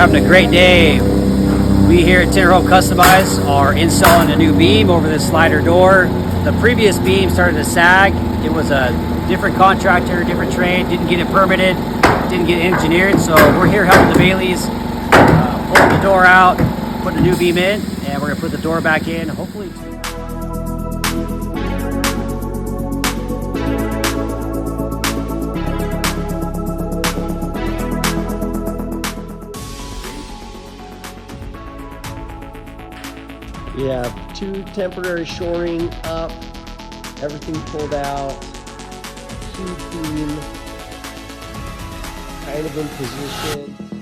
having a great day. We here at Tinderhope Customize are installing a new beam over this slider door. The previous beam started to sag. It was a different contractor, different trade, didn't get it permitted, didn't get it engineered. So we're here helping the Baileys pull the door out, put a new beam in, and we're gonna put the door back in, hopefully. We have two temporary shoring up, everything pulled out, huge beam, kind of in position.